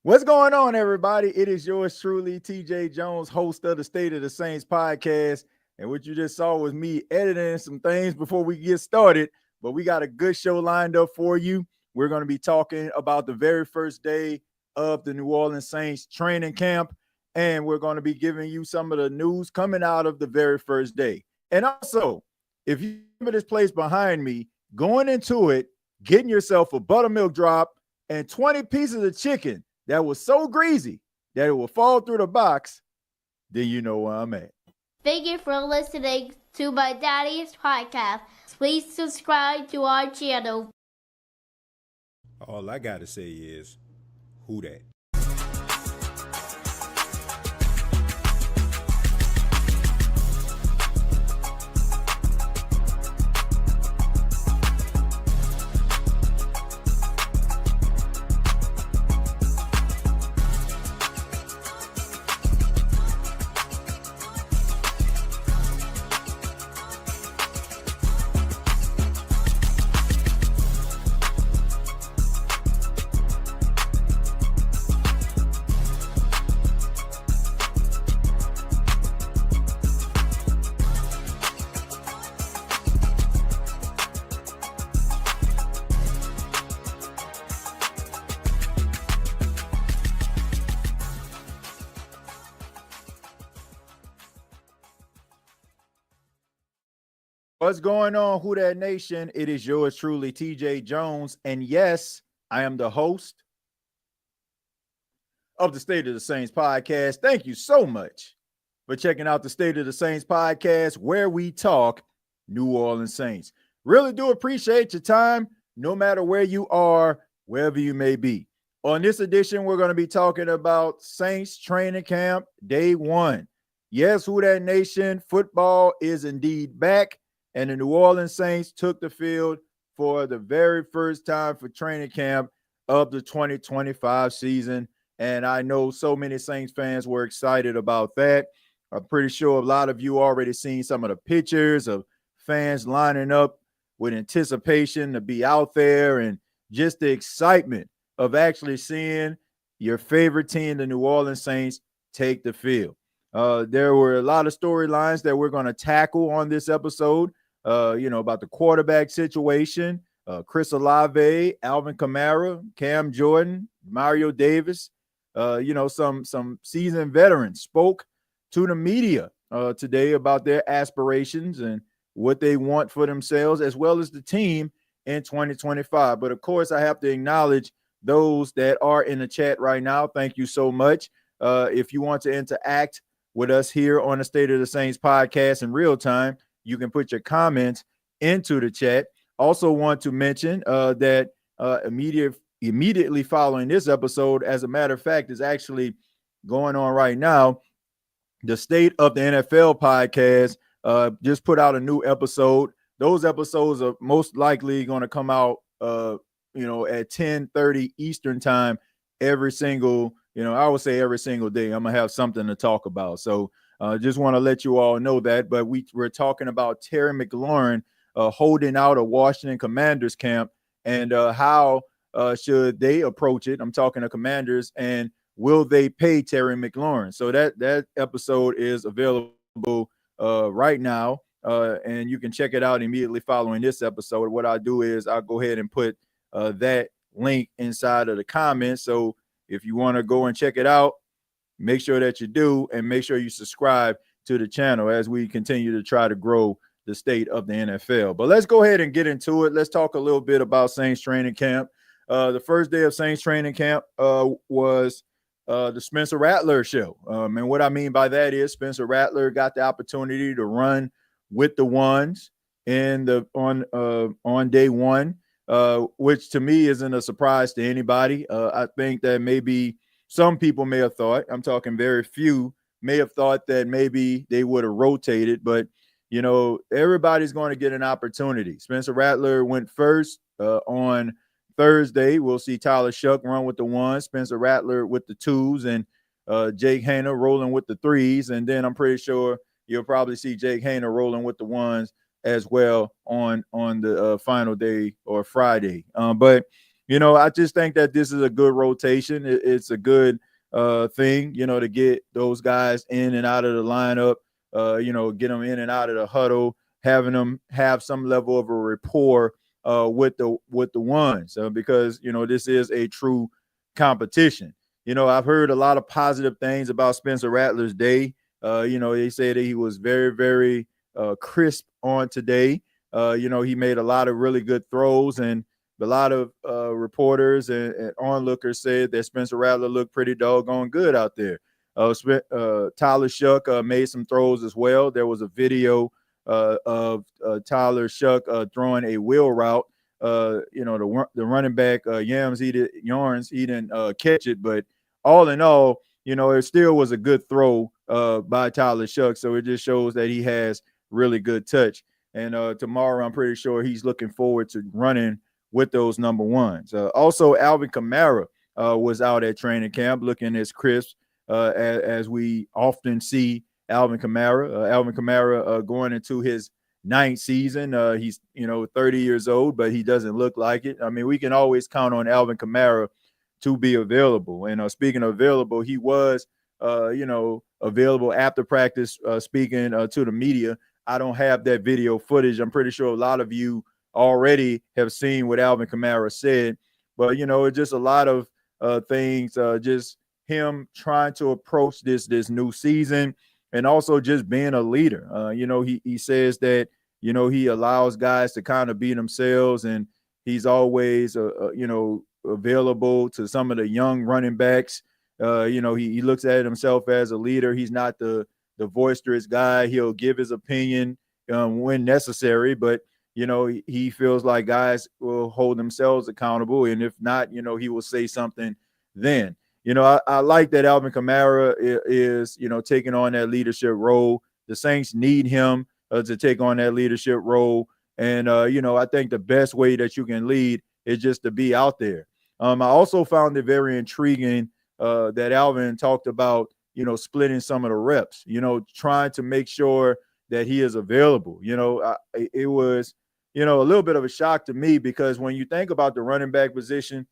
What's going on, everybody? It is yours truly, TJ Jones, host of the State of the Saints podcast. And what you just saw was me editing some things before we get started. But we got a good show lined up for you. We're going to be talking about the very first day of the New Orleans Saints training camp. And we're going to be giving you some of the news coming out of the very first day. And also, if you remember this place behind me, going into it, getting yourself a buttermilk drop and 20 pieces of chicken that was so greasy that it will fall through the box, then you know where I'm at. Thank you for listening to my daddy's podcast. Please subscribe to our channel. All I gotta say is, who that? What's going on, Who That Nation? It is yours truly, TJ Jones. And yes, I am the host of the State of the Saints podcast. Thank you so much for checking out the State of the Saints podcast, where we talk New Orleans Saints. Really do appreciate your time, no matter where you are, wherever you may be. On this edition, we're going to be talking about Saints training camp day one. Yes, Who That Nation, football is indeed back. And the New Orleans Saints took the field for the very first time for training camp of the 2025 season. And I know so many Saints fans were excited about that. I'm pretty sure a lot of you already seen some of the pictures of fans lining up with anticipation to be out there and just the excitement of actually seeing your favorite team, the New Orleans Saints, take the field. There were a lot of storylines that we're going to tackle on this episode. About the quarterback situation, Chris Olave, Alvin Kamara, Cam Jordan, Mario Davis. Some seasoned veterans spoke to the media today about their aspirations and what they want for themselves, as well as the team in 2025. But of course, I have to acknowledge those that are in the chat right now. Thank you so much. If you want to interact with us here on the State of the Saints podcast in real time, you can put your comments into the chat. Also want to mention that immediately following this episode, as a matter of fact, is actually going on right now. The State of the NFL podcast just put out a new episode. Those episodes are most likely going to come out, at 10:30 Eastern time every single, I would say every single day. I'm going to have something to talk about. So just want to let you all know that. But we're talking about Terry McLaurin holding out a Washington Commanders camp and how should they approach it. I'm talking to Commanders, and will they pay Terry McLaurin? So that episode is available right now, and you can check it out immediately following this episode. What I'll do is I'll go ahead and put that link inside of the comments. So if you want to go and check it out, make sure that you do, and make sure you subscribe to the channel as we continue to try to grow the state of the NFL. But let's go ahead and get into it. Let's talk a little bit about Saints training camp. The first day of Saints training camp was the Spencer Rattler show. And what I mean by that is Spencer Rattler got the opportunity to run with the ones on day one, which to me isn't a surprise to anybody. I think that maybe some people may have thought, I'm talking very few, may have thought that maybe they would have rotated, but everybody's going to get an opportunity. Spencer Rattler went first on Thursday. We'll see Tyler Shough run with the ones, Spencer Rattler with the twos, and Jake Haener rolling with the threes. And then I'm pretty sure you'll probably see Jake Haener rolling with the ones as well on the final day or Friday. But I just think that this is a good rotation. It's a good thing, to get those guys in and out of the lineup, get them in and out of the huddle, having them have some level of a rapport with the ones, because this is a true competition. I've heard a lot of positive things about Spencer Rattler's day. They say that he was very, very crisp on today. He made a lot of really good throws, and a lot of reporters and onlookers said that Spencer Rattler looked pretty doggone good out there. Tyler Shough made some throws as well. There was a video of Tyler Shough throwing a wheel route. The running back Yarns, he didn't catch it, but all in all, it still was a good throw by Tyler Shough. So it just shows that he has really good touch. And tomorrow, I'm pretty sure he's looking forward to running with those number ones. Also, Alvin Kamara was out at training camp looking as crisp as we often see Alvin Kamara. Alvin Kamara going into his 9th season. He's 30 years old, but he doesn't look like it. I mean, we can always count on Alvin Kamara to be available. And speaking of available, he was available after practice, speaking to the media. I don't have that video footage. I'm pretty sure a lot of you already have seen what Alvin Kamara said, but it's just a lot of things, just him trying to approach this new season, and also just being a leader. He says that he allows guys to kind of be themselves, and he's always available to some of the young running backs. He looks at himself as a leader. He's not the boisterous guy. He'll give his opinion when necessary, but he feels like guys will hold themselves accountable. And if not, he will say something then. I like that Alvin Kamara is taking on that leadership role. The Saints need him to take on that leadership role. And, I think the best way that you can lead is just to be out there. I also found it very intriguing that Alvin talked about, splitting some of the reps, trying to make sure that he is available. It was, a little bit of a shock to me, because when you think about the running back position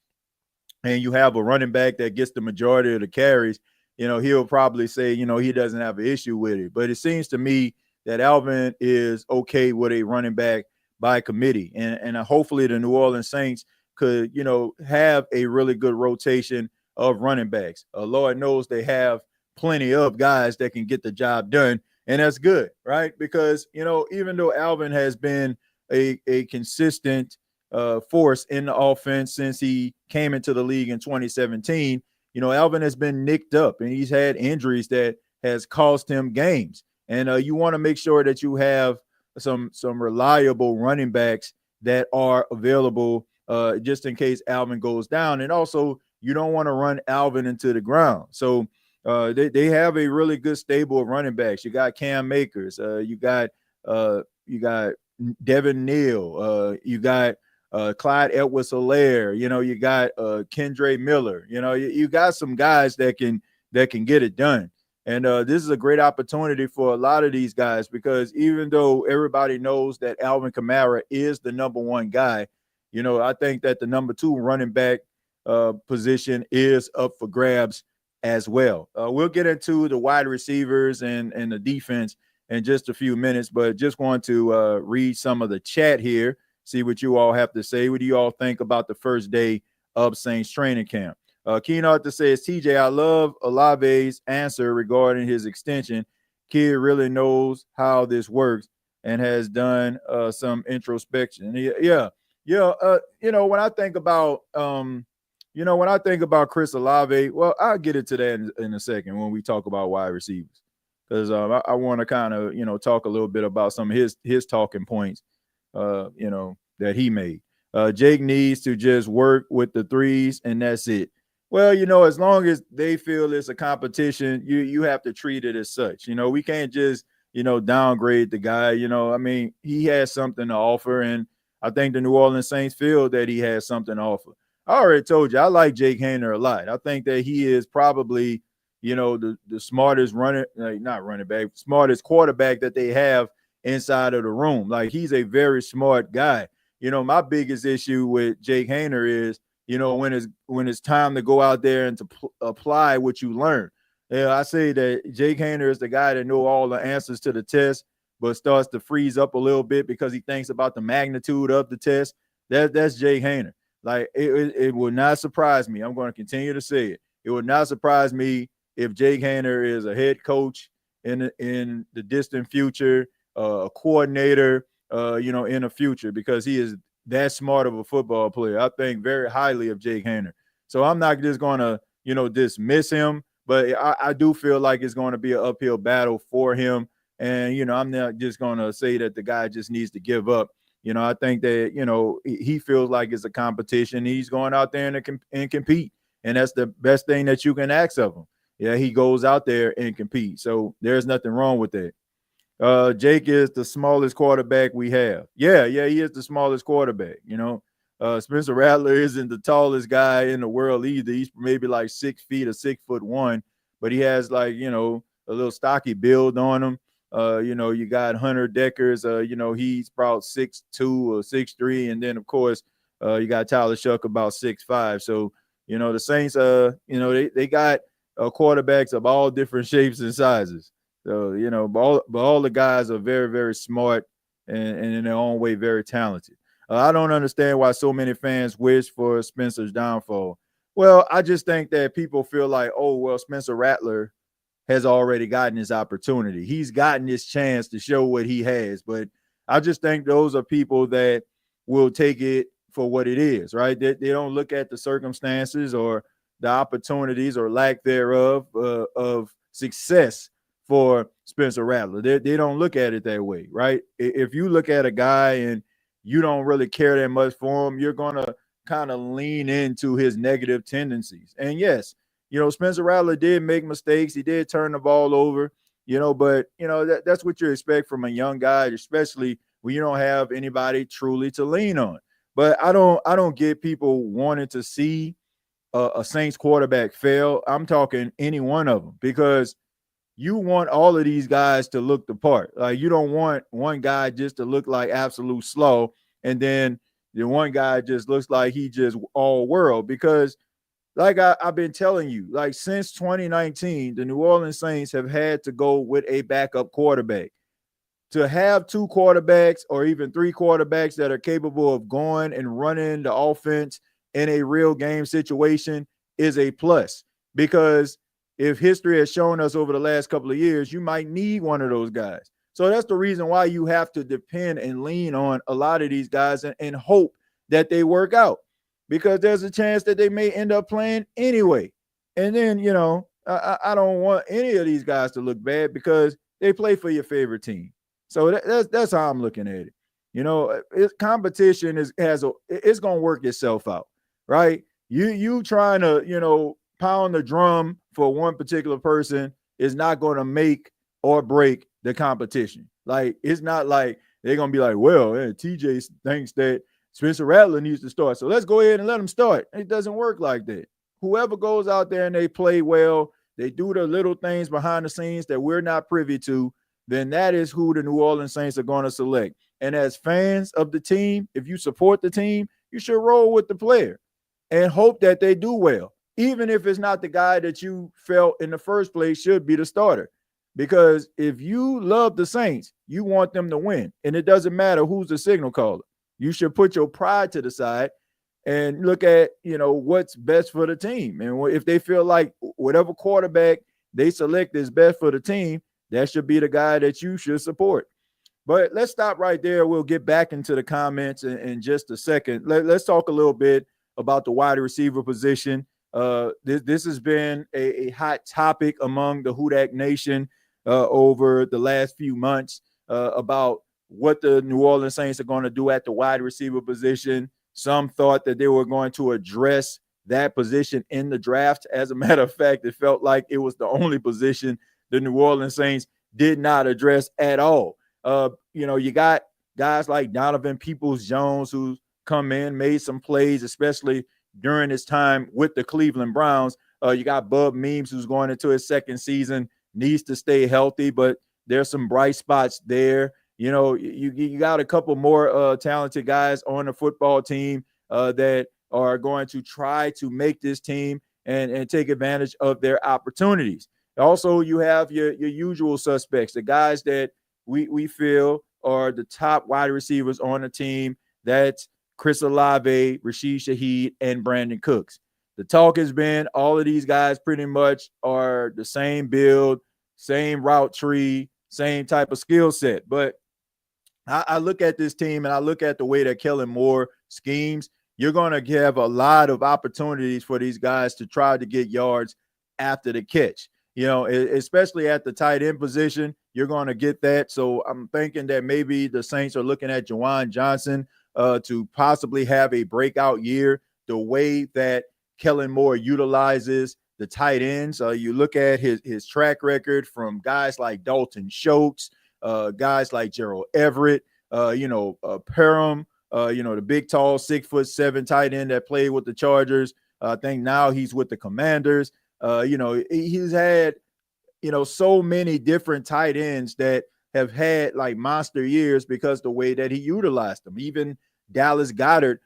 and you have a running back that gets the majority of the carries, he'll probably say, he doesn't have an issue with it. But it seems to me that Alvin is okay with a running back by committee. And hopefully the New Orleans Saints could, have a really good rotation of running backs. Lord knows they have plenty of guys that can get the job done. And that's good, right? Because, even though Alvin has been a consistent force in the offense since he came into the league in 2017, Alvin has been nicked up and he's had injuries that has cost him games. And you want to make sure that you have some reliable running backs that are available just in case Alvin goes down. And also, you don't want to run Alvin into the ground. So they have a really good stable of running backs. You got Cam Akers, you got Devin Neal, you got Clyde Edwards-Helaire, you got Kendre Miller, you got some guys that can get it done. And this is a great opportunity for a lot of these guys, because even though everybody knows that Alvin Kamara is the number one guy, I think that the number 2 running back position is up for grabs as well. We'll get into the wide receivers and the defense in just a few minutes, but just want to read some of the chat here, see what you all have to say. What do you all think about the first day of Saints training camp? Keenarth says, TJ, I love Olave's answer regarding his extension. Kid really knows how this works and has done some introspection. Yeah. When I think about Chris Olave, well, I'll get into that in a second when we talk about wide receivers, because I want to kind of, talk a little bit about some of his talking points, that he made. Jake needs to just work with the threes, and that's it. Well, as long as they feel it's a competition, you have to treat it as such. We can't just, downgrade the guy. He has something to offer, and I think the New Orleans Saints feel that he has something to offer. I already told you, I like Jake Haener a lot. I think that he is probably, the smartest smartest quarterback that they have inside of the room. Like, he's a very smart guy. My biggest issue with Jake Haener is, when it's time to go out there and to apply what you learn. Yeah, I say that Jake Haener is the guy that know all the answers to the test, but starts to freeze up a little bit because he thinks about the magnitude of the test. That's Jake Haener. Like it would not surprise me. I'm going to continue to say it. It would not surprise me if Jake Haener is a head coach in the distant future, a coordinator, in the future, because he is that smart of a football player. I think very highly of Jake Haener. So I'm not just going to, dismiss him, but I do feel like it's going to be an uphill battle for him. And, I'm not just going to say that the guy just needs to give up. I think that, he feels like it's a competition. He's going out there and compete. And that's the best thing that you can ask of him. Yeah, he goes out there and compete. So there's nothing wrong with that. Jake is the smallest quarterback we have. Yeah, he is the smallest quarterback. Spencer Rattler isn't the tallest guy in the world either. He's maybe like 6 feet or 6'1", but he has like, a little stocky build on him. You got Hunter Deckers, he's about 6'2" or 6'3", and then of course, you got Tyler Shough about 6'5". So, the Saints, they got quarterbacks of all different shapes and sizes. So, but all the guys are very, very smart and in their own way, very talented. I don't understand why so many fans wish for Spencer's downfall. Well, I just think that people feel like, oh, well, Spencer Rattler has already gotten his opportunity. He's gotten his chance to show what he has. But I just think those are people that will take it for what it is, right? They don't look at the circumstances or the opportunities or lack thereof of success for Spencer Rattler. They don't look at it that way, right? If you look at a guy and you don't really care that much for him, you're going to kind of lean into his negative tendencies. And yes, Spencer Rattler did make mistakes. He did turn the ball over, but, that's what you expect from a young guy, especially when you don't have anybody truly to lean on. But I don't get people wanting to see a Saints quarterback fail. I'm talking any one of them, because you want all of these guys to look the part. Like, you don't want one guy just to look like absolute slow, and then the one guy just looks like he just all world. Because like I've been telling you, like since 2019, the New Orleans Saints have had to go with a backup quarterback. To have 2 quarterbacks or even 3 quarterbacks that are capable of going and running the offense in a real game situation is a plus, because if history has shown us over the last couple of years, you might need one of those guys. So that's the reason why you have to depend and lean on a lot of these guys and hope that they work out, because there's a chance that they may end up playing anyway. And then, I don't want any of these guys to look bad because they play for your favorite team. So that's how I'm looking at it. Competition it's going to work itself out, right? You trying to, pound the drum for one particular person is not going to make or break the competition. Like, it's not like they're going to be like, well, TJ thinks that Spencer Rattler needs to start, so let's go ahead and let him start. It doesn't work like that. Whoever goes out there and they play well, they do the little things behind the scenes that we're not privy to, then that is who the New Orleans Saints are going to select. And as fans of the team, if you support the team, you should roll with the player and hope that they do well, even if it's not the guy that you felt in the first place should be the starter. Because if you love the Saints, you want them to win. And it doesn't matter who's the signal caller. You should put your pride to the side and look at, what's best for the team. And if they feel like whatever quarterback they select is best for the team, that should be the guy that you should support. But let's stop right there. We'll get back into the comments in just a second. Let's talk a little bit about the wide receiver position. This has been a hot topic among the Hudak Nation over the last few months about what the New Orleans Saints are going to do at the wide receiver position. Some thought that they were going to address that position in the draft. As a matter of fact, it felt like it was the only position the New Orleans Saints did not address at all. You got guys like Donovan Peoples-Jones who come in, made some plays, especially during his time with the Cleveland Browns. You got Bub Memes, who's going into his second season, needs to stay healthy, but there's some bright spots there. You got a couple more talented guys on the football team that are going to try to make this team and take advantage of their opportunities. Also, you have your usual suspects, the guys that we feel are the top wide receivers on the team. That's Chris Olave, Rashid Shaheed, and Brandon Cooks. The talk has been all of these guys pretty much are the same build, same route tree, same type of skill set. But I look at this team and I look at the way that Kellen Moore schemes. You're going to have a lot of opportunities for these guys to try to get yards after the catch. Especially at the tight end position, you're going to get that. So I'm thinking that maybe the Saints are looking at Juwan Johnson to possibly have a breakout year, the way that Kellen Moore utilizes the tight ends. You look at his track record from guys like Dalton Schultz, guys like Gerald Everett, Perham, the big, tall, 6'7" tight end that played with the Chargers. I think now he's with the Commanders. He's had, so many different tight ends that have had like monster years because the way that he utilized them. Even Dallas Goedert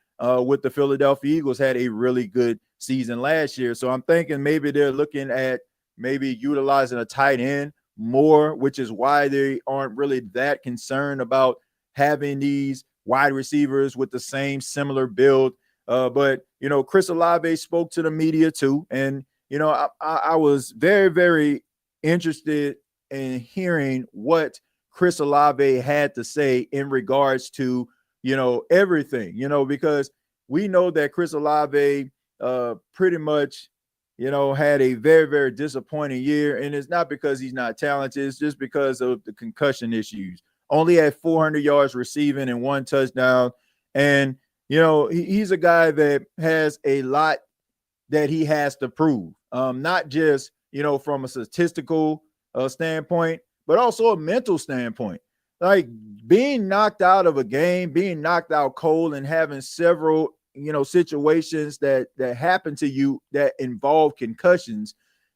with the Philadelphia Eagles had a really good season last year. So I'm thinking maybe they're looking at maybe utilizing a tight end more, which is why they aren't really that concerned about having these wide receivers with the same similar build. But Chris Olave spoke to the media too. And, I was very, very interested in hearing what Chris Olave had to say in regards to, everything, because we know that Chris Olave pretty much, had a very, very disappointing year. And it's not because he's not talented. It's just because of the concussion issues. Only had 400 yards receiving and 1 touchdown. And, he's a guy that has a lot that he has to prove, not just, from a statistical standpoint, but also a mental standpoint. Like being knocked out of a game, being knocked out cold, and having several, situations that happen to you that involve concussions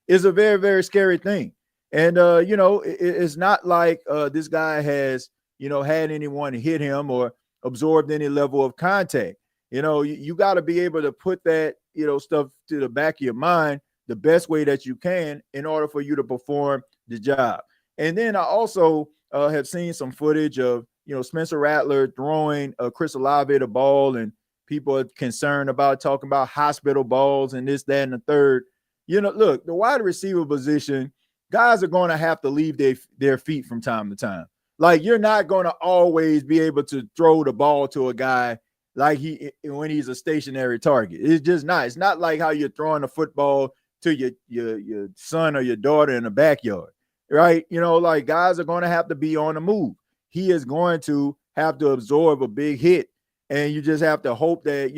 is a very, very scary thing. And, it's not like this guy has, had anyone hit him or absorbed any level of contact. You got to be able to put that, stuff to the back of your mind the best way that you can in order for you to perform the job. And then I also have seen some footage of, Spencer Rattler throwing Chris Olave the ball, and people are concerned about talking about hospital balls and this, that, and the third. Look, the wide receiver position, guys are going to have to leave their feet from time to time. Like, you're not going to always be able to throw the ball to a guy like when he's a stationary target. It's just not. It's not like how you're throwing a football to your son or your daughter in the backyard, right? Like, guys are going to have to be on the move. He is going to have to absorb a big hit, and you just have to hope that,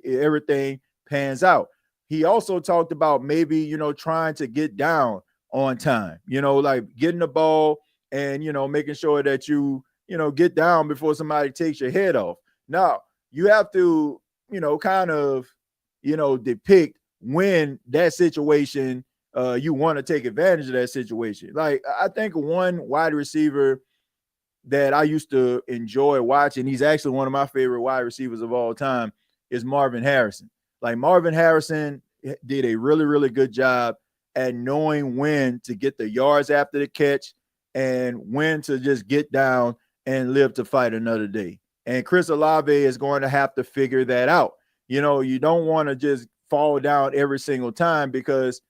everything pans out. He also talked about maybe, trying to get down on time, like getting the ball and, making sure that you get down before somebody takes your head off. Now, you have to, kind of, depict when that situation, you want to take advantage of that situation. Like, I think one wide receiver that I used to enjoy watching, he's actually one of my favorite wide receivers of all time, is Marvin Harrison. Like, Marvin Harrison did a really, really good job at knowing when to get the yards after the catch and when to just get down and live to fight another day. And Chris Olave is going to have to figure that out. You don't want to just fall down every single time, because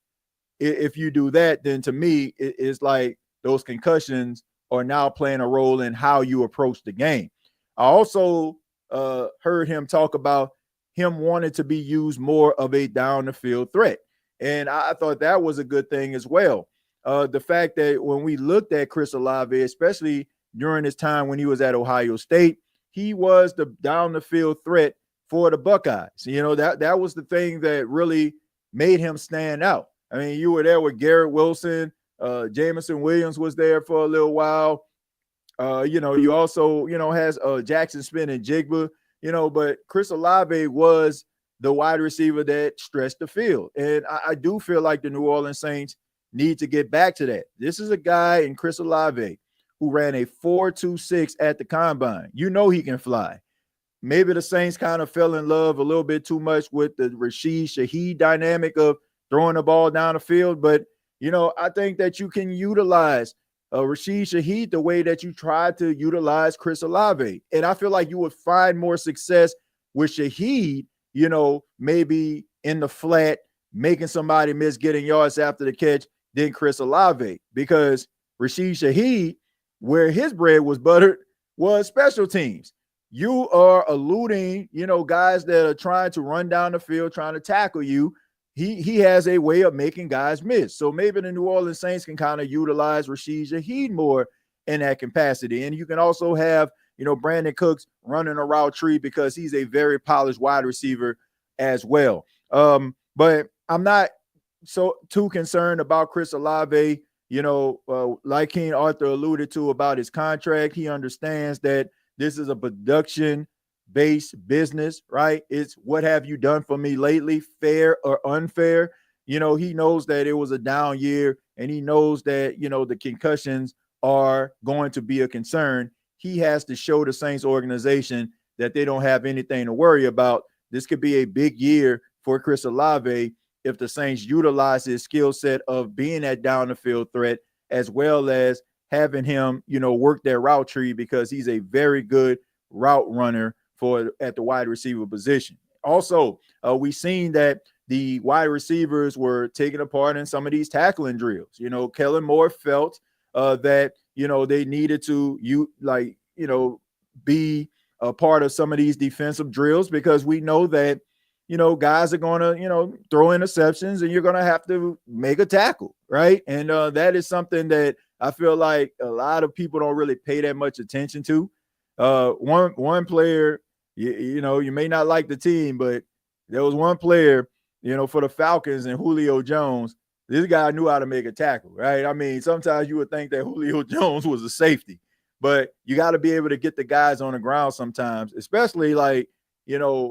if you do that, then to me, it's like those concussions are now playing a role in how you approach the game. I also heard him talk about him wanting to be used more of a down the field threat. And I thought that was a good thing as well. The fact that when we looked at Chris Olave, especially during his time when he was at Ohio State, he was the down the field threat for the Buckeyes. That was the thing that really made him stand out. I mean, you were there with Garrett Wilson, Jameson Williams was there for a little while. You also, has Jackson Smith and Jigba, but Chris Olave was the wide receiver that stretched the field. And I do feel like the New Orleans Saints need to get back to that. This is a guy in Chris Olave who ran a 4.26 at the combine. He can fly. maybe the Saints kind of fell in love a little bit too much with the Rashid Shaheed dynamic of throwing the ball down the field. But, I think that you can utilize Rashid Shaheed the way that you tried to utilize Chris Olave. And I feel like you would find more success with Shaheed, maybe in the flat, making somebody miss getting yards after the catch than Chris Olave, because Rashid Shaheed, where his bread was buttered, was special teams. You are eluding, guys that are trying to run down the field, trying to tackle you. He has a way of making guys miss. So maybe the New Orleans Saints can kind of utilize Rashid Shaheed more in that capacity. And you can also have, Brandon Cooks running a route tree because he's a very polished wide receiver as well. But I'm not so too concerned about Chris Olave. Like King Arthur alluded to about his contract, he understands that this is a production-based business, right? It's what have you done for me lately, fair or unfair? He knows that it was a down year, and he knows that, the concussions are going to be a concern. He has to show the Saints organization that they don't have anything to worry about. This could be a big year for Chris Olave if the Saints utilize his skill set of being that down the field threat, as well as having him, work their route tree, because he's a very good route runner at the wide receiver position. Also, we've seen that the wide receivers were taken apart in some of these tackling drills. Kellen Moore felt that, they needed to be a part of some of these defensive drills, because we know that, guys are going to, throw interceptions, and you're going to have to make a tackle, right? And that is something that I feel like a lot of people don't really pay that much attention to. One player, you may not like the team, but there was one player, for the Falcons, and Julio Jones. This guy knew how to make a tackle, right? I mean, sometimes you would think that Julio Jones was a safety, but you got to be able to get the guys on the ground sometimes, especially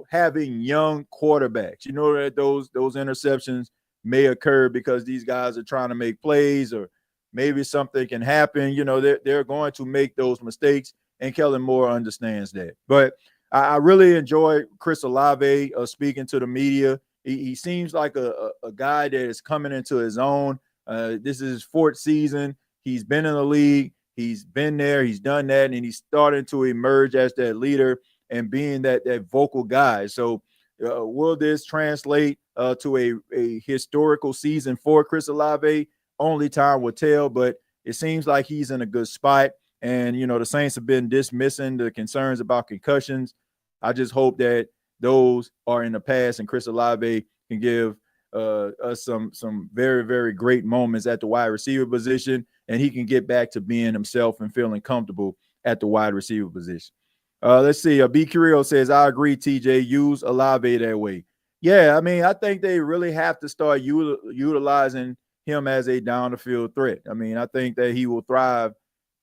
having young quarterbacks. That those interceptions may occur because these guys are trying to make plays, or maybe something can happen. They're going to make those mistakes, and Kellen Moore understands that. But I really enjoy Chris Olave speaking to the media. He seems like a guy that is coming into his own. This is his fourth season. He's been in the league. He's been there. He's done that, and he's starting to emerge as that leader and being that vocal guy. So will this translate to a historical season for Chris Olave? Only time will tell, but it seems like he's in a good spot. And, the Saints have been dismissing the concerns about concussions. I just hope that those are in the past, and Chris Olave can give us some very, very great moments at the wide receiver position, and he can get back to being himself and feeling comfortable at the wide receiver position. Let's see. B. Curio says, I agree, TJ. Use Olave that way. Yeah, I mean, I think they really have to start utilizing him as a down-the-field threat. I mean, I think that he will thrive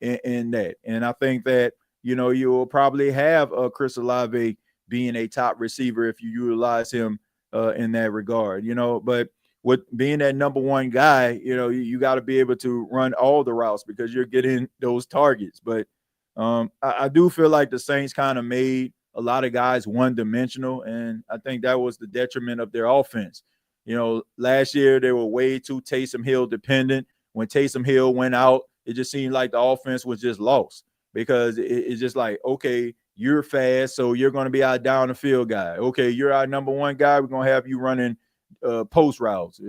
in that. And I think that, you will probably have Chris Olave being a top receiver if you utilize him in that regard, But with being that number one guy, you got to be able to run all the routes because you're getting those targets. But I do feel like the Saints kind of made a lot of guys one-dimensional, and I think that was the detriment of their offense. Last year they were way too Taysom Hill dependent. When Taysom Hill went out, it just seemed like the offense was just lost, because it's just like, okay, you're fast, so you're going to be our down the field guy. Okay, you're our number one guy. We're going to have you running post routes,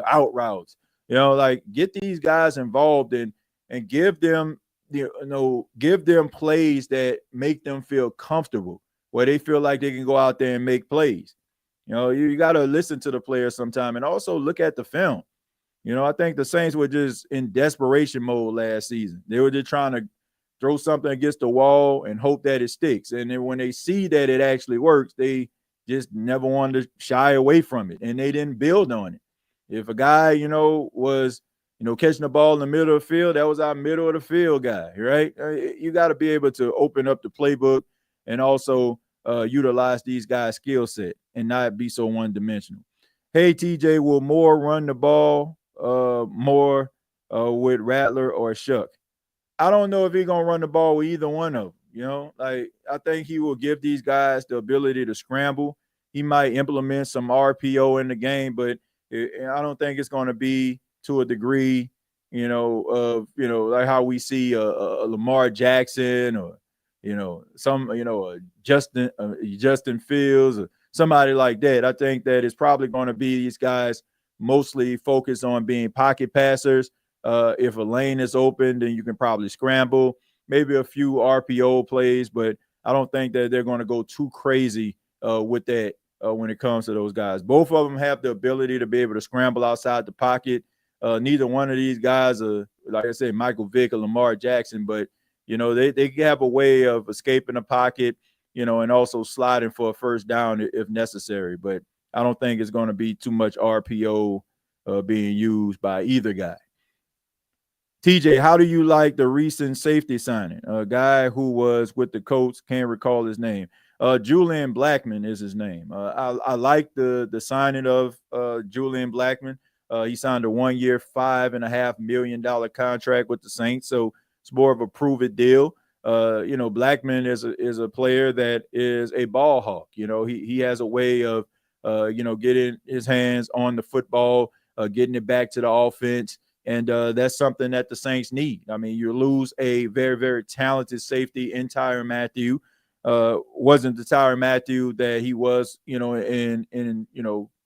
out routes. Get these guys involved and give them give them plays that make them feel comfortable, where they feel like they can go out there and make plays. You got to listen to the players sometime, and also look at the film. I think the Saints were just in desperation mode last season. They were just trying to throw something against the wall and hope that it sticks. And then when they see that it actually works, they just never wanted to shy away from it, and they didn't build on it. If a guy, was catching the ball in the middle of the field, that was our middle of the field guy, right? You got to be able to open up the playbook and also utilize these guys' skill set and not be so one-dimensional. Hey, TJ, will Moore run the ball more with Rattler or Shough? I don't know if he's going to run the ball with either one of them, Like I think he will give these guys the ability to scramble. He might implement some RPO in the game, but I don't think it's going to be to a degree, of like how we see a Lamar Jackson or some Justin Fields or somebody like that. I think that it's probably going to be these guys mostly focused on being pocket passers. If a lane is open, then you can probably scramble, maybe a few RPO plays, but I don't think that they're going to go too crazy with that when it comes to those guys. Both of them have the ability to be able to scramble outside the pocket. Neither one of these guys are, like I said, Michael Vick or Lamar Jackson, but they have a way of escaping the pocket, and also sliding for a first down if necessary. But I don't think it's going to be too much RPO being used by either guy. TJ, how do you like the recent safety signing? A guy who was with the Colts, can't recall his name. Julian Blackmon is his name. I like the signing of Julian Blackmon. He signed a 1-year, $5.5 million contract with the Saints, so it's more of a prove-it deal. Blackmon is a player that is a ball hawk. He has a way of getting his hands on the football, getting it back to the offense. And that's something that the Saints need. I mean, you lose a very, very talented safety in Tyrann Mathieu. Wasn't the Tyrann Mathieu that he was, in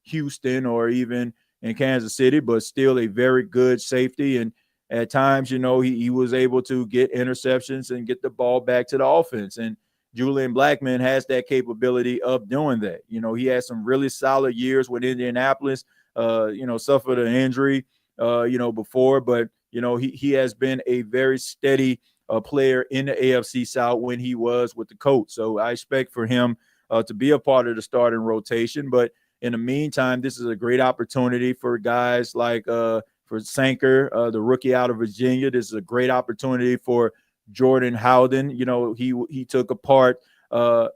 Houston or even in Kansas City, but still a very good safety. And at times, he was able to get interceptions and get the ball back to the offense. And Julian Blackmon has that capability of doing that. He had some really solid years with Indianapolis, suffered an injury before, but he has been a very steady player in the AFC South when he was with the Colts. So I expect for him to be a part of the starting rotation. But in the meantime, this is a great opportunity for guys like for Sanker, the rookie out of Virginia. This is a great opportunity for Jordan Howden. He took a part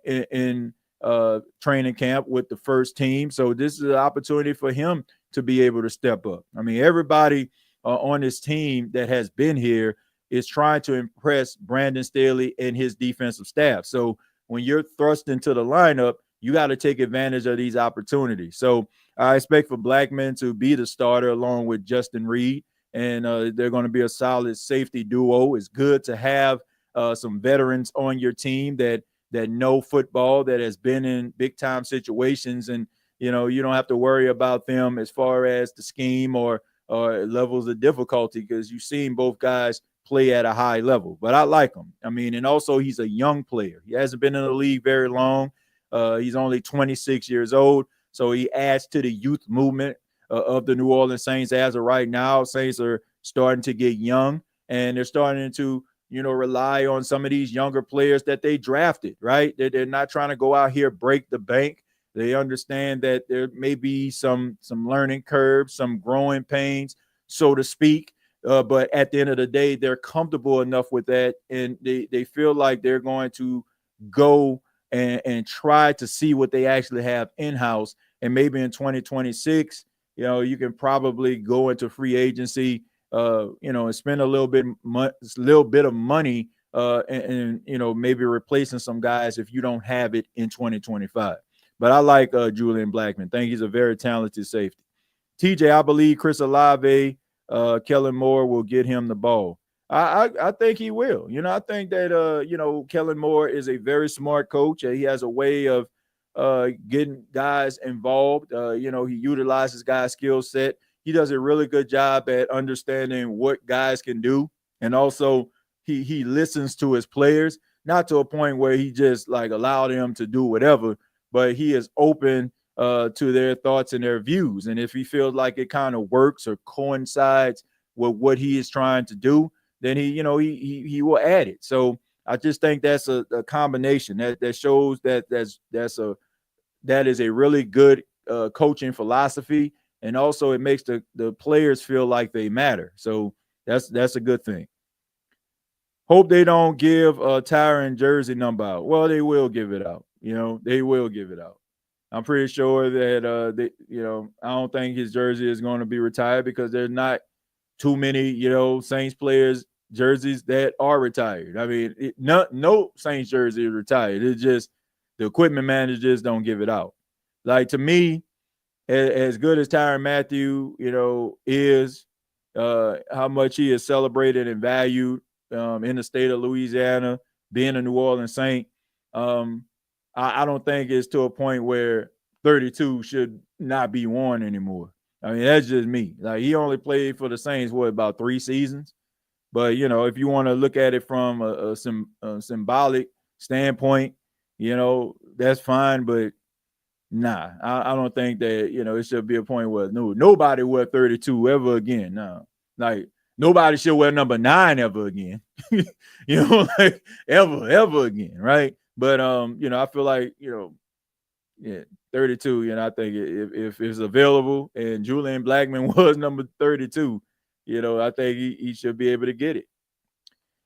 in training camp with the first team. So this is an opportunity for him to be able to step up. I mean, everybody on this team that has been here is trying to impress Brandon Staley and his defensive staff. So when you're thrust into the lineup, you got to take advantage of these opportunities. So I expect for Blackmon to be the starter along with Justin Reed, and they're going to be a solid safety duo. It's good to have some veterans on your team that know football, that has been in big time situations, and you don't have to worry about them as far as the scheme or levels of difficulty, because you've seen both guys play at a high level. But I like him. I mean, and also he's a young player. He hasn't been in the league very long. He's only 26 years old, so he adds to the youth movement of the New Orleans Saints as of right now. Saints are starting to get young, and they're starting to rely on some of these younger players that they drafted, right? They're not trying to go out here, break the bank. They understand that there may be some learning curves, some growing pains, so to speak. But at the end of the day, they're comfortable enough with that, and they feel like they're going to go and try to see what they actually have in-house. And maybe in 2026, you can probably go into free agency, and spend a little bit of money, and maybe replacing some guys if you don't have it in 2025. But I like Julian Blackmon. Think he's a very talented safety. TJ, I believe Chris Olave, Kellen Moore will get him the ball. I think he will. I think that Kellen Moore is a very smart coach. He has a way of getting guys involved. He utilizes guys' skill set. He does a really good job at understanding what guys can do, and also he listens to his players, not to a point where he just like allowed them to do whatever, but he is open to their thoughts and their views. And if he feels like it kind of works or coincides with what he is trying to do, then he will add it. So I just think that's a combination that shows that that is a really good coaching philosophy, and also it makes the players feel like they matter. So that's a good thing. Hope they don't give Tyrann jersey number out. Well, they will give it out. They will give it out. I'm pretty sure that I don't think his jersey is going to be retired, because there's not too many Saints players jerseys that are retired. I mean, no Saints jersey is retired. It's just the equipment managers don't give it out. Like, to me, as good as Tyrann Mathieu, is, how much he is celebrated and valued in the state of Louisiana, being a New Orleans Saint, I don't think it's to a point where 32 should not be worn anymore. I mean, that's just me. Like, he only played for the Saints, about 3 seasons? But, if you want to look at it from a symbolic standpoint, that's fine. But nah, I don't think that, it should be a point where nobody wear 32 ever again. No, like, nobody should wear number 9 ever again. Like, ever again, right? But I feel like, yeah, 32. I think if it's available and Julian Blackmon was number 32, I think he should be able to get it.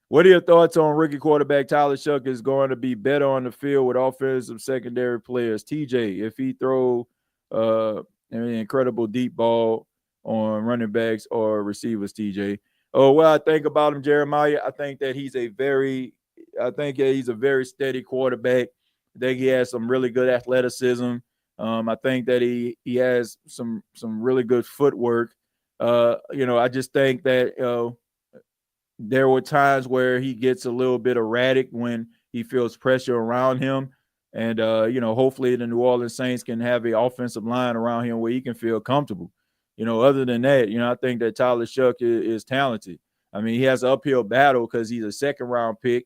What are your thoughts on rookie quarterback Tyler Shough is going to be better on the field with offensive secondary players? TJ, if he throw an incredible deep ball on running backs or receivers, TJ. Oh, what I think about him, Jeremiah, I think that he's a very steady quarterback. I think he has some really good athleticism. I think that he has some really good footwork. I just think that there were times where he gets a little bit erratic when he feels pressure around him. And, hopefully the New Orleans Saints can have an offensive line around him where he can feel comfortable. Other than that, I think that Tyler Shough is talented. I mean, he has an uphill battle because he's a second-round pick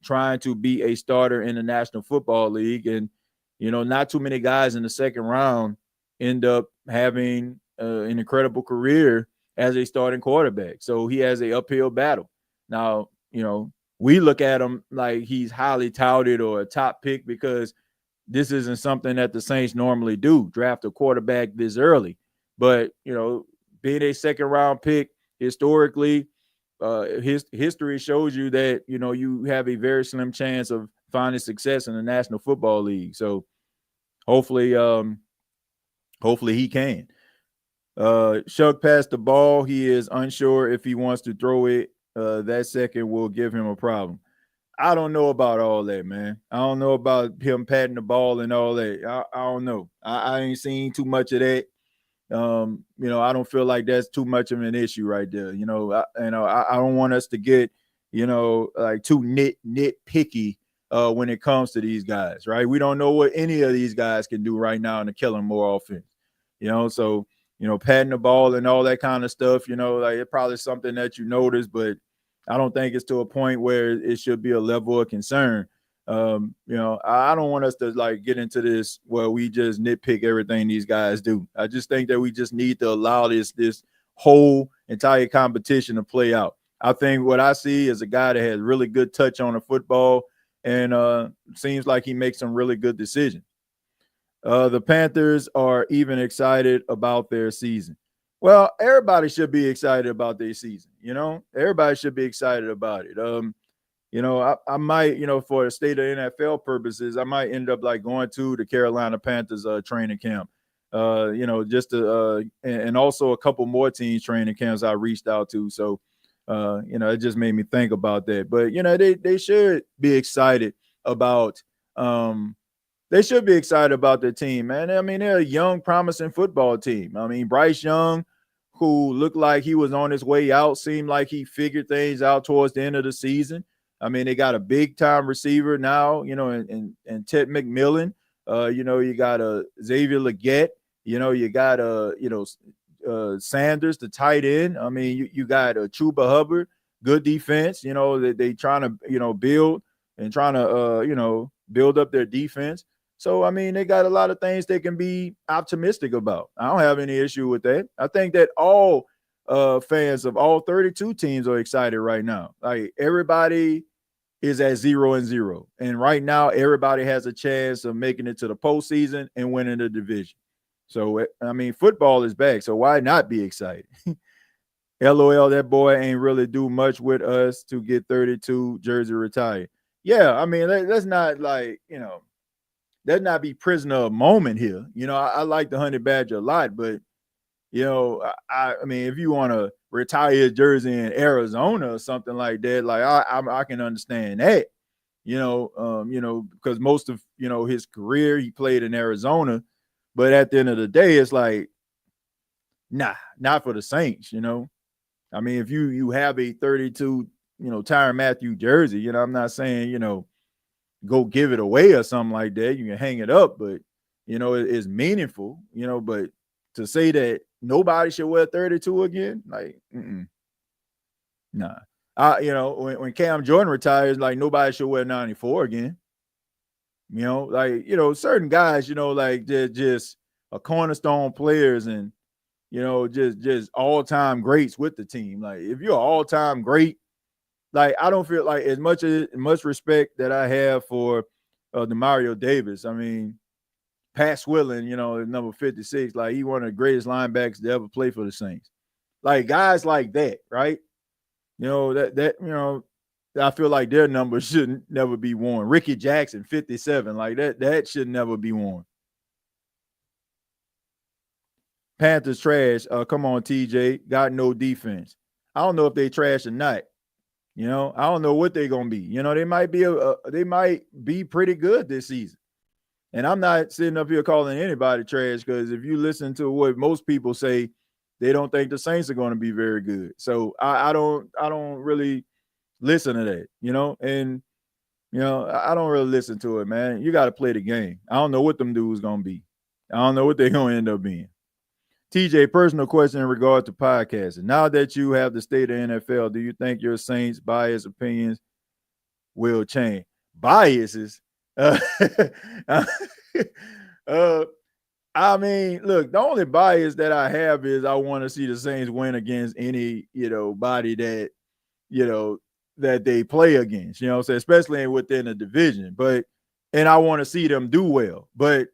trying to be a starter in the National Football League. And, not too many guys in the second round end up having an incredible career as a starting quarterback. So he has a uphill battle. Now, we look at him like he's highly touted or a top pick because this isn't something that the Saints normally do, draft a quarterback this early. But, being a second round pick historically, his history shows you that, you have a very slim chance of finding success in the National Football League. So hopefully he can. Shough passed the ball. He is unsure if he wants to throw it. That second will give him a problem. I don't know about all that, man. I don't know about him patting the ball and all that. I don't know. I ain't seen too much of that. I don't feel like that's too much of an issue right there. I don't want us to get, like too nitpicky when it comes to these guys, right? We don't know what any of these guys can do right now in the Kellen Moore offense. So patting the ball and all that kind of stuff, like it's probably something that you notice, but I don't think it's to a point where it should be a level of concern. I don't want us to like get into this where we just nitpick everything these guys do. I just think that we just need to allow this whole entire competition to play out. I think what I see is a guy that has really good touch on the football and seems like he makes some really good decisions. The Panthers are even excited about their season. Well, everybody should be excited about their season. Everybody should be excited about it. I might, for the state of NFL purposes, I might end up like going to the Carolina Panthers training camp. Just to and also a couple more teams training camps I reached out to. So, it just made me think about that. But they should be excited about. They should be excited about their team, man. I mean, they're a young, promising football team. I mean, Bryce Young, who looked like he was on his way out, seemed like he figured things out towards the end of the season. I mean, they got a big-time receiver now, and Ted McMillan. You got Xavier Legette. You got Sanders, the tight end. I mean, you got Chuba Hubbard, good defense. They trying to, build and trying to, build up their defense. So, I mean, they got a lot of things they can be optimistic about. I don't have any issue with that. I think that all fans of all 32 teams are excited right now. Like, everybody is at 0-0. And right now, everybody has a chance of making it to the postseason and winning the division. So, I mean, football is back. So why not be excited? LOL, that boy ain't really do much with us to get 32 jersey retired. Yeah, I mean, let's not like, let's not be prisoner of moment here. I like the Honey Badger a lot, but, I mean, if you want to retire his jersey in Arizona or something like that. Like I can understand that, because most of his career he played in Arizona, but at the end of the day, it's like, nah, not for the Saints. I mean, if you have a 32, Tyrann Mathieu jersey, I'm not saying go give it away or something like that. You can hang it up, but it's meaningful. But to say that nobody should wear 32 again, like, nah. When Cam Jordan retires, like nobody should wear 94 again. Certain guys, like they're just a cornerstone players and just all-time greats with the team. Like if you're an all-time great, like I don't feel like as much respect that I have for Demario Davis. I mean, Pat Swilling, number 56, like he one of the greatest linebackers to ever play for the Saints. Like guys like that, right? I feel like their numbers should never be worn. Ricky Jackson, 57, like that should never be worn. Panthers trash. Come on, TJ. Got no defense. I don't know if they trash or not. I don't know what they're gonna be. They might be pretty good this season. And I'm not sitting up here calling anybody trash, because if you listen to what most people say, they don't think the Saints are going to be very good. So I don't really listen to that, and I don't really listen to it, man. You got to play the game. I don't know what them dudes gonna be. I don't know what they're gonna end up being. TJ, personal question in regard to podcasting. Now that you have the state of NFL, do you think your Saints bias opinions will change? Biases? I mean, look, the only bias that I have is I want to see the Saints win against any, body that, that they play against, so especially within the division. And I want to see them do well. But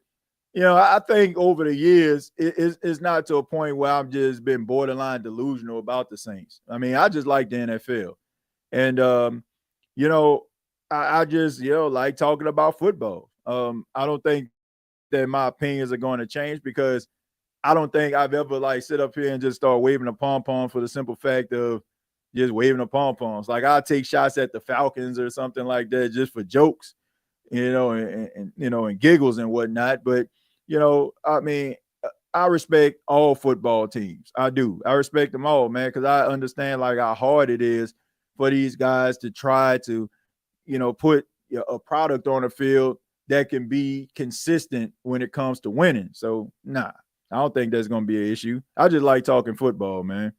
I think over the years, it's not to a point where I've just been borderline delusional about the Saints. I mean, I just like the NFL. And, I just, like talking about football. I don't think that my opinions are going to change, because I don't think I've ever sit up here and just start waving a pom-pom for the simple fact of just waving a pom-poms. Like I'll take shots at the Falcons or something like that just for jokes, and giggles and whatnot. But, I mean, I respect all football teams. I do. I respect them all, man, because I understand how hard it is for these guys to try to, put a product on the field that can be consistent when it comes to winning. So, nah, I don't think that's going to be an issue. I just like talking football, man.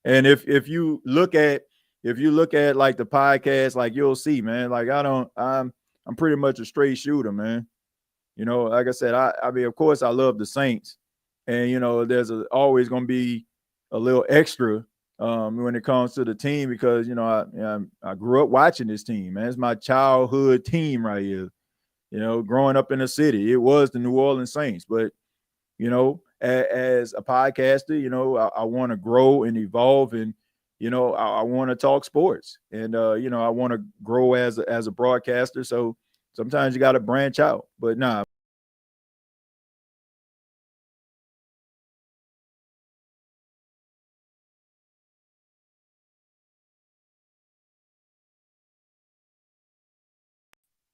And if you look at the podcast, you'll see, man, I'm pretty much a straight shooter, man. Like I said, I mean, of course I love the Saints, and, there's always going to be a little extra when it comes to the team, because, I grew up watching this team, man. It's my childhood team right here. Growing up in the city, it was the New Orleans Saints. But, as a podcaster, I want to grow and evolve, and, I want to talk sports, and, I want to grow as a broadcaster. So sometimes you got to branch out, but nah.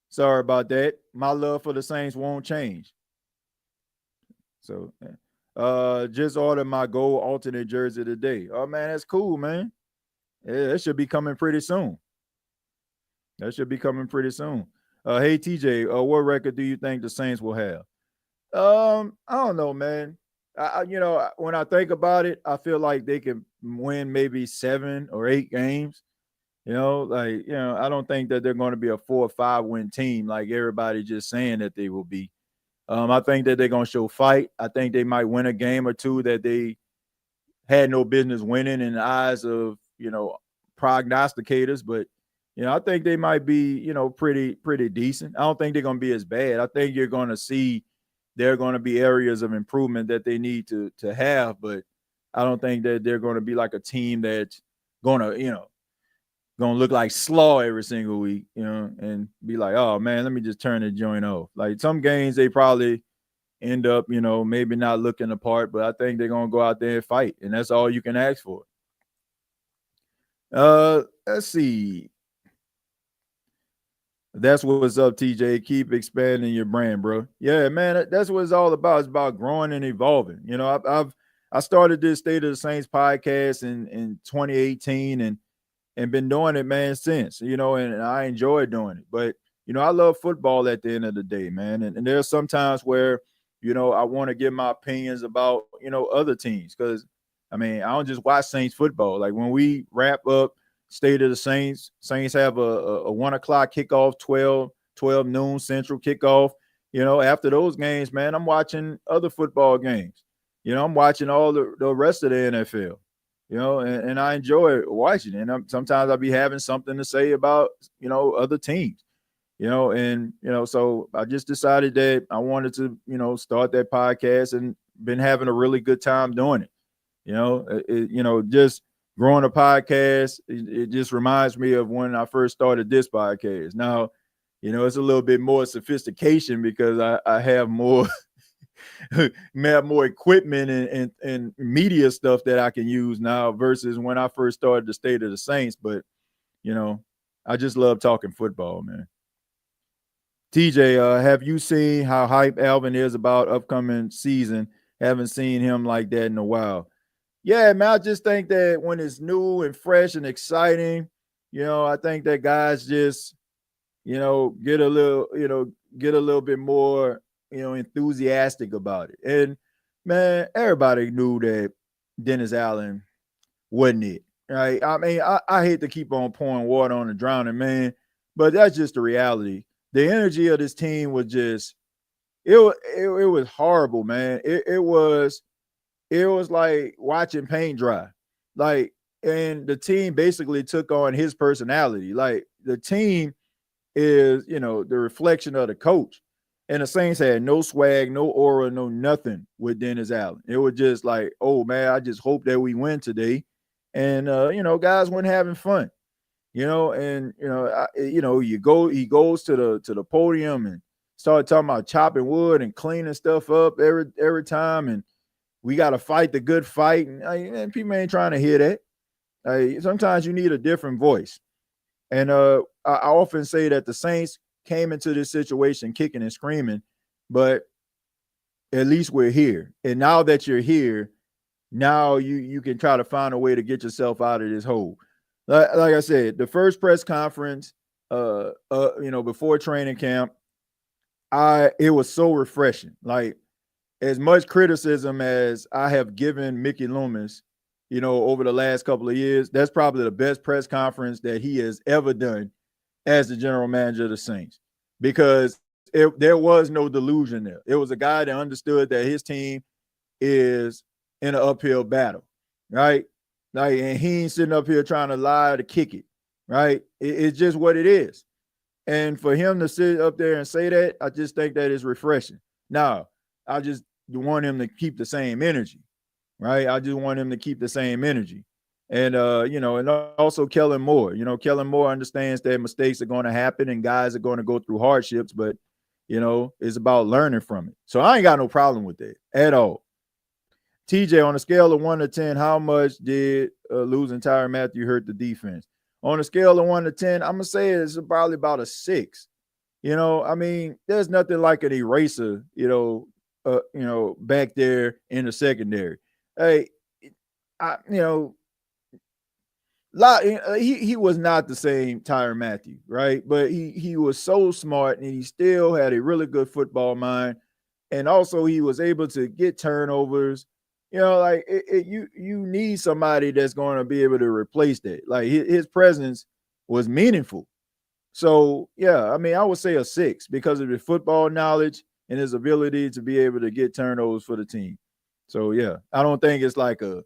Sorry about that. My love for the Saints won't change. So, just ordered my gold alternate jersey today. Oh man, that's cool, man. Yeah, that should be coming pretty soon. Hey TJ, what record do you think the Saints will have? I don't know, man. When I think about it, I feel like they can win maybe 7 or 8 games. I don't think that they're going to be a 4 or 5 win team like everybody just saying that they will be. I think that they're going to show fight. I think they might win a game or two that they had no business winning in the eyes of, prognosticators. But, I think they might be, pretty decent. I don't think they're going to be as bad. I think you're going to see there are going to be areas of improvement that they need to have. But I don't think that they're going to be like a team that's going to, going to look like slaw every single week, and be like, oh man, let me just turn the joint off. Like some games they probably end up, maybe not looking the part, but I think they're going to go out there and fight, and that's all you can ask for. Let's see. That's what's up, TJ. Keep expanding your brand, bro. Yeah, man. That's what it's all about. It's about growing and evolving. You know, I started this State of the Saints podcast in 2018 and been doing it, man, since. You know, and I enjoy doing it. But you know, I love football at the end of the day, man. And there's sometimes where you know I want to give my opinions about other teams because I mean I don't just watch Saints football. Like when we wrap up State of the Saints. Saints have a 1 o'clock kickoff, 12 noon Central kickoff. You know, after those games, man, I'm watching other football games. You know, I'm watching all the rest of the NFL. You know, and I enjoy watching it. And sometimes I'll be having something to say about, other teams. You know, and, so I just decided that I wanted to, start that podcast and been having a really good time doing it. Just growing a podcast, it just reminds me of when I first started this podcast. Now, it's a little bit more sophistication because I have more have more equipment and media stuff that I can use now versus when I first started the State of the Saints. But, I just love talking football, man. TJ, have you seen how hype Alvin is about upcoming season? Haven't seen him like that in a while. Yeah, man, I just think that when it's new and fresh and exciting, I think that guys just, get a little bit more, enthusiastic about it. And man, everybody knew that Dennis Allen wasn't it. Right. I mean, I hate to keep on pouring water on the drowning man, but that's just the reality. The energy of this team was just it was horrible, man. It was like watching paint dry. Like, and the team basically took on his personality. Like the team is, the reflection of the coach. And the Saints had no swag, no aura, no nothing with Dennis Allen. It was just like, oh man, I just hope that we win today. And guys weren't having fun. He goes to the podium and start talking about chopping wood and cleaning stuff up every time, and we got to fight the good fight. And people ain't trying to hear that. Sometimes you need a different voice. And I often say that the Saints came into this situation kicking and screaming, but at least we're here. And now that you're here, now you can try to find a way to get yourself out of this hole. Like I said, the first press conference, before training camp, it was so refreshing. Like as much criticism as I have given Mickey Loomis, over the last couple of years, that's probably the best press conference that he has ever done as the general manager of the Saints, because there was no delusion there. It was a guy that understood that his team is in an uphill battle, right? Like, and he ain't sitting up here trying to lie to kick it, right? It's just what it is. And for him to sit up there and say that, I just think that is refreshing. Now, I just want him to keep the same energy, right? I just want him to keep the same energy. And, and also Kellen Moore. Kellen Moore understands that mistakes are going to happen and guys are going to go through hardships, but, it's about learning from it. So I ain't got no problem with that at all. TJ, on a scale of 1 to 10, how much did losing Tyrann Mathieu hurt the defense? On a scale of 1 to 10, I'm going to say it's probably about a 6. I mean, there's nothing like an eraser, back there in the secondary. Hey, he was not the same Tyrann Mathieu, right? But he was so smart and he still had a really good football mind. And also he was able to get turnovers. You need somebody that's going to be able to replace that. Like his presence was meaningful. So yeah, I mean, I would say a 6 because of his football knowledge and his ability to be able to get turnovers for the team. So yeah, I don't think it's like a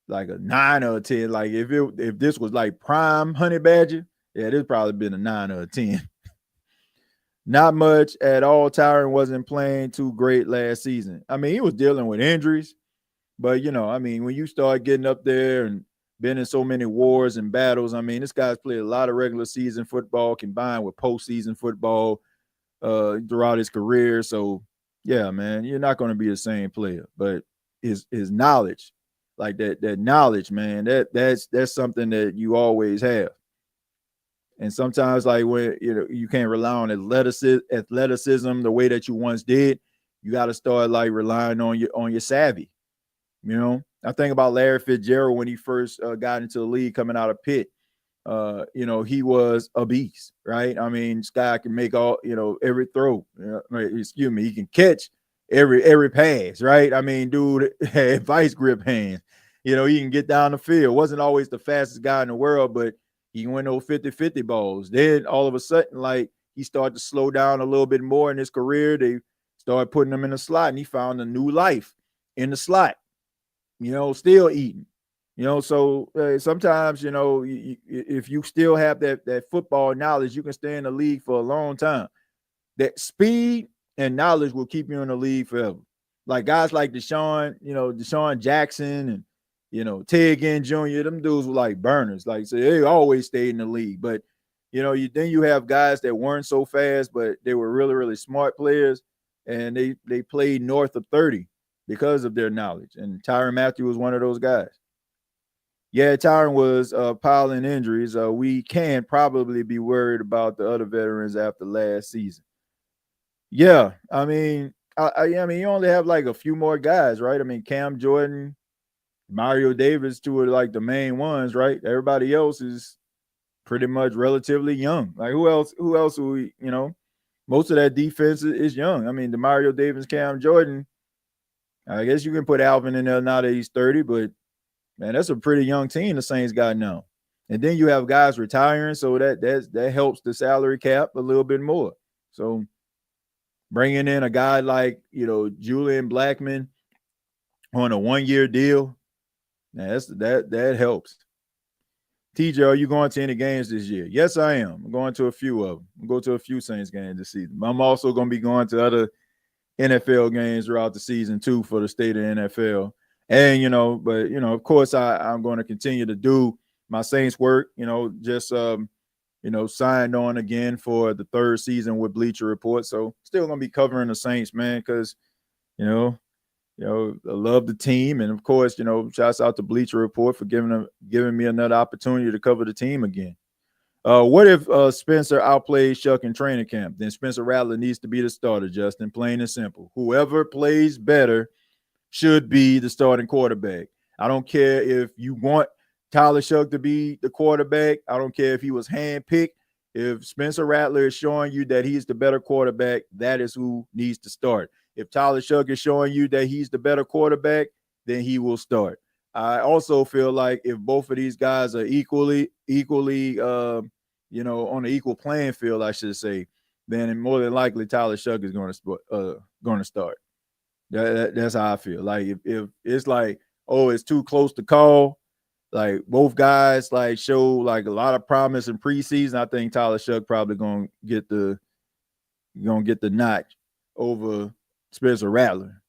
9 or a 10. Like if this was like prime Honey Badger, yeah, this probably been a 9 or a 10. Not much at all. Tyrann wasn't playing too great last season. I mean, he was dealing with injuries. But, I mean, when you start getting up there and been in so many wars and battles, I mean, this guy's played a lot of regular season football combined with postseason football throughout his career. So, yeah, man, you're not going to be the same player. But his knowledge like that knowledge, man. That's something that you always have. And sometimes, like when you can't rely on athleticism the way that you once did, you got to start like relying on your savvy. I think about Larry Fitzgerald when he first got into the league coming out of Pitt. He was a beast, right? I mean, this guy can make every throw. Excuse me, he can catch every pass, right? I mean, dude had vice grip hands. He can get down the field. Wasn't always the fastest guy in the world, but he can win those 50-50 balls. Then all of a sudden, like he started to slow down a little bit more in his career. They started putting him in the slot, and he found a new life in the slot. Still eating. So sometimes, if you still have that football knowledge, you can stay in the league for a long time. That speed and knowledge will keep you in the league forever. Like guys like Deshaun Jackson and, Ted Ginn Jr., them dudes were like burners. Like, so they always stayed in the league. But, then you have guys that weren't so fast, but they were really, really smart players, and they played north of 30 because of their knowledge. And Tyrann Mathieu was one of those guys. Yeah, Tyrann was piling injuries. We can probably be worried about the other veterans after last season. Yeah, I mean, you only have like a few more guys, right? I mean, Cam Jordan, Mario Davis, two are like the main ones, right? Everybody else is pretty much relatively young. Like who else will we, most of that defense is young. I mean, the Mario Davis, Cam Jordan, I guess you can put Alvin in there now that he's 30, but man, that's a pretty young team the Saints got now. And then you have guys retiring, so that helps the salary cap a little bit more. So bringing in a guy like, Julian Blackmon on a 1-year deal, man, that helps. TJ, are you going to any games this year? Yes, I am. I'm going to a few of them. I'm going to a few Saints games this season. I'm also going to be going to other NFL games throughout the season too for the state of NFL. And, of course, I'm going to continue to do my Saints work, just, signed on again for the 3rd season with Bleacher Report. So still going to be covering the Saints, man, because, I love the team. And, of course, shouts out to Bleacher Report for giving me another opportunity to cover the team again. What if Spencer outplays Shough in training camp? Then Spencer Rattler needs to be the starter, Justin, plain and simple. Whoever plays better should be the starting quarterback. I don't care if you want Tyler Shough to be the quarterback. I don't care if he was handpicked. If Spencer Rattler is showing you that he's the better quarterback, that is who needs to start. If Tyler Shough is showing you that he's the better quarterback, then he will start. I also feel like if both of these guys are equally, on an equal playing field, I should say, then more than likely Tyler Shough is going to start. That's how I feel. Like if it's like, oh, it's too close to call, like both guys like show like a lot of promise in preseason, I think Tyler Shough probably gonna get the notch over Spencer Rattler.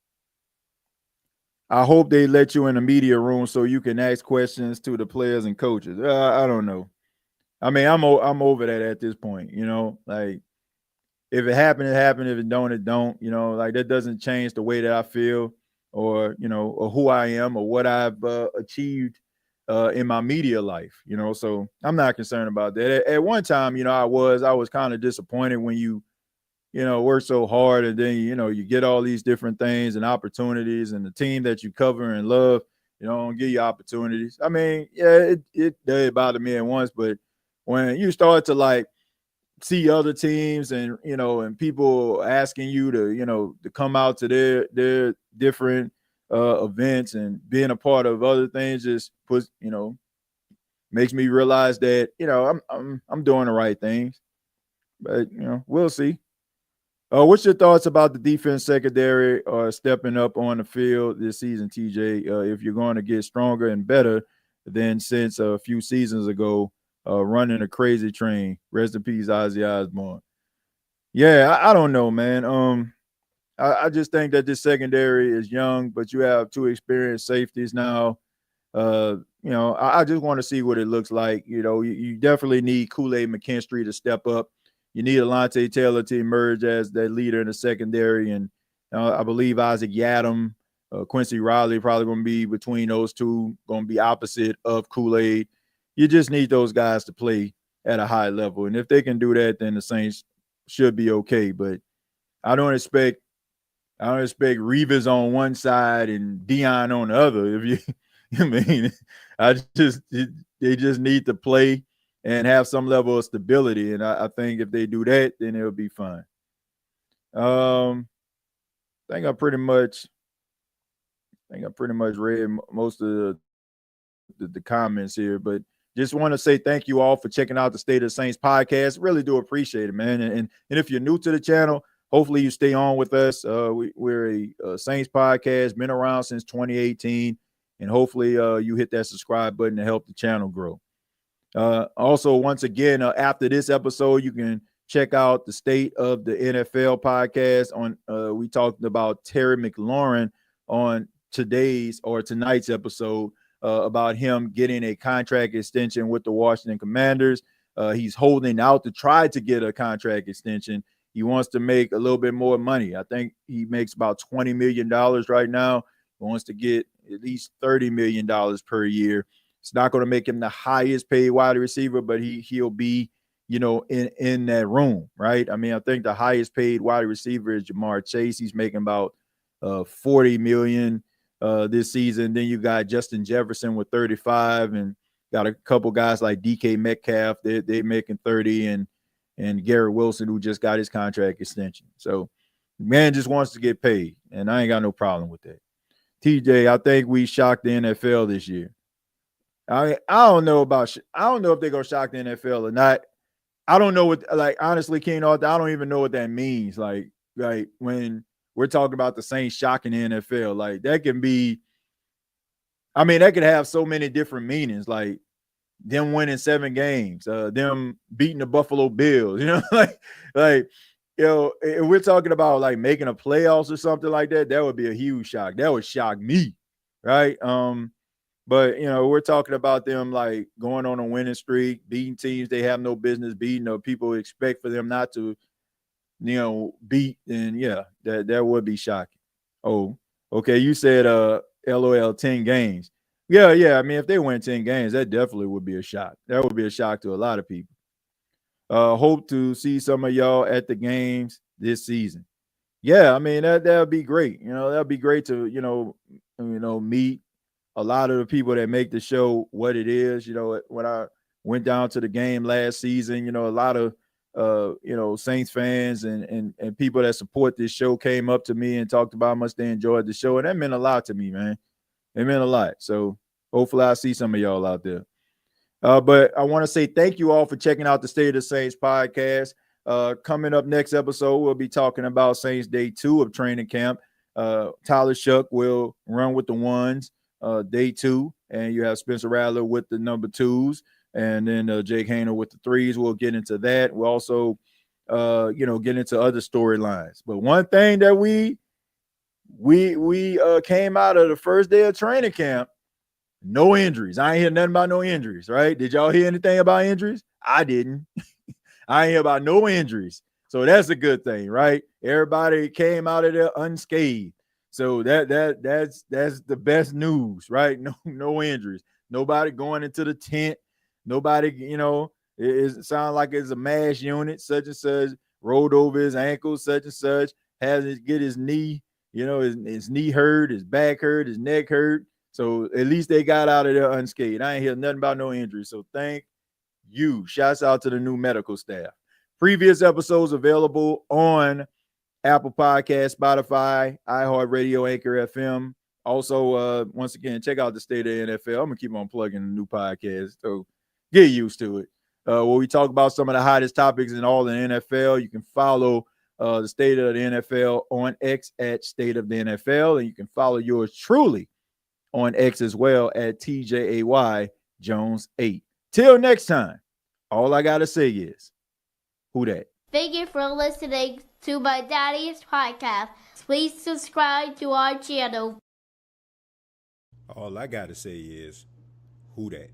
I hope they let you in the media room so you can ask questions to the players and coaches. I don't know. I mean, I'm over that at this point. Like if it happened, it happened. If it don't, it don't. Like that doesn't change the way that I feel, or or who I am, or what I've achieved in my media life. So I'm not concerned about that. At one time, I was kind of disappointed when you work so hard and then you get all these different things and opportunities, and the team that you cover and love, don't give you opportunities. I mean, yeah, it did bother me at once, but when you start to like see other teams and and people asking you to come out to their different events and being a part of other things, just puts makes me realize that I'm doing the right things. But we'll see. What's your thoughts about the defense secondary stepping up on the field this season, TJ? If you're going to get stronger and better than since a few seasons ago, running a crazy train. Rest in peace, Ozzy Osbourne. Yeah, I don't know, man. I just think that this secondary is young, but you have 2 experienced safeties now. I just want to see what it looks like. You definitely need Kool-Aid McKinstry to step up. You need Alontae Taylor to emerge as that leader in the secondary. And I believe Isaac Yiadom Quincy Riley probably going to be between those two, going to be opposite of Kool-Aid. You just need those guys to play at a high level. And if they can do that, then the Saints should be okay. But I don't expect Revis on one side and Dion on the other. If you, I mean, they just need to play and have some level of stability. And I think if they do that, then it'll be fine. I think I pretty much read most of the comments here, but just want to say thank you all for checking out the State of the Saints podcast. Really do appreciate it, man. And if you're new to the channel, hopefully you stay on with us. We're a Saints podcast, been around since 2018, and hopefully you hit that subscribe button to help the channel grow. Also, once again, after this episode, you can check out the State of the NFL podcast. We talked about Terry McLaurin on tonight's episode about him getting a contract extension with the Washington Commanders. He's holding out to try to get a contract extension. He wants to make a little bit more money. I think he makes about $20 million right now. He wants to get at least $30 million per year. It's not going to make him the highest paid wide receiver, but he'll be, in that room, right? I mean, I think the highest paid wide receiver is Jamar Chase. He's making about $40 million this season. Then you got Justin Jefferson with 35, and got a couple guys like DK Metcalf. They're making 30, and Garrett Wilson, who just got his contract extension. So, man just wants to get paid, and I ain't got no problem with that. TJ, I think we shocked the NFL this year. I don't know if they're gonna shock the NFL or not. I don't know honestly, King Arthur, I don't even know what that means. Like when we're talking about the Saints shocking the NFL, that can be. I mean, that could have so many different meanings. Like them winning 7 games, them beating the Buffalo Bills. If we're talking about making a playoffs or something like that, that would be a huge shock. That would shock me, right? But we're talking about them going on a winning streak, beating teams they have no business beating, or people expect for them not to, beat. And that would be shocking. Oh, okay. You said LOL 10 games. Yeah. I mean, if they win 10 games, that definitely would be a shock. That would be a shock to a lot of people. Hope to see some of y'all at the games this season. Yeah, I mean that would be great. That'd be great to meet a lot of the people that make the show what it is. When I went down to the game last season, a lot of Saints fans and people that support this show came up to me and talked about how much they enjoyed the show, and that meant a lot to me, man. It meant a lot. So hopefully I see some of y'all out there. But I want to say thank you all for checking out the State of the Saints podcast. Coming up next episode, we'll be talking about Saints Day 2 of training camp. Tyler Shough will run with the ones day 2, and you have Spencer Rattler with the number 2s, and then Jake Haener with the 3s. We'll get into that. We'll also get into other storylines. But one thing that we came out of the first day of training camp, no injuries. I ain't hear nothing about no injuries, right? Did y'all hear anything about injuries? I didn't. I ain't hear about no injuries. So that's a good thing, right? Everybody came out of there unscathed. So that's the best news, right? No injuries. Nobody going into the tent. Nobody, it sounds like it's a mass unit, such and such, rolled over his ankle, such and such, has to get his knee, his knee hurt, his back hurt, his neck hurt. So at least they got out of there unscathed. I ain't hear nothing about no injuries. So thank you. Shouts out to the new medical staff. Previous episodes available on Apple Podcasts, Spotify, iHeartRadio, Anchor FM. Also, once again, check out the State of the NFL. I'm going to keep on plugging the new podcast, so get used to it. Where we talk about some of the hottest topics in all the NFL. You can follow the State of the NFL on X at State of the NFL, and you can follow yours truly on X as well at TJAY Jones 8. Till next time, all I got to say is, who dat? Thank you for listening to my daddy's podcast. Please subscribe to our channel. All I got to say is, who dat?